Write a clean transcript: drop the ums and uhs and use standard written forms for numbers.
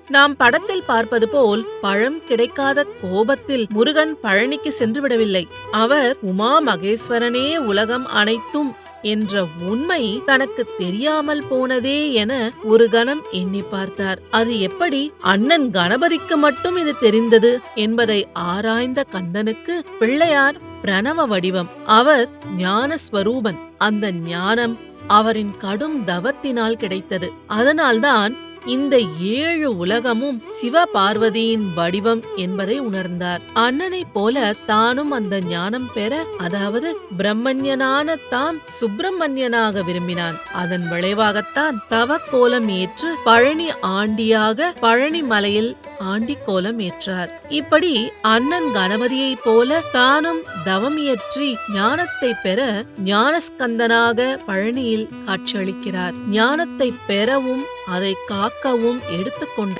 நாம் படத்தில் பார்ப்பது போல் பழம் கிடைக்காத கோபத்தில் முருகன் பழனிக்கு சென்று விடவில்லை. அவர் உமா மகேஸ்வரனே உலகம் அனைத்தும் என்ற உண்மை தனக்கு தெரியாமல் போனதே என ஒரு கணம் எண்ணி பார்த்தார். அது எப்படி அண்ணன் கணபதிக்கு மட்டும் இது தெரிந்தது என்பதை ஆராய்ந்த கந்தனுக்கு பிள்ளையார் பிரணவ வடிவம். அவர் ஞானஸ்வரூபன். அந்த ஞானம் அவரின் கடும் தவத்தினால் கிடைத்தது. அதனால்தான் இந்த 7 உலகமும் சிவபார்வதியின் வடிவம் என்பதை உணர்ந்தார். அண்ணனைப் போல தானும் அந்த ஞானம் பெற, அதாவது பிரம்மஞனான தாம் சுப்பிரமணியனாக விரும்பினான். அதன் விளைவாகத்தான் தவக்கோலம் ஏற்று பழனி ஆண்டியாக பழனி மலையில் ஆண்டி கோலம் ஏற்றார். இப்படி அண்ணன் கணபதியைப் போல தானும் தவம் இயற்றி ஞானத்தை பெற ஞானஸ்கந்தனாக பழனியில் காட்சியளிக்கிறார். ஞானத்தை பெறவும் அதை காக்கவும் எடுத்துக்கொண்ட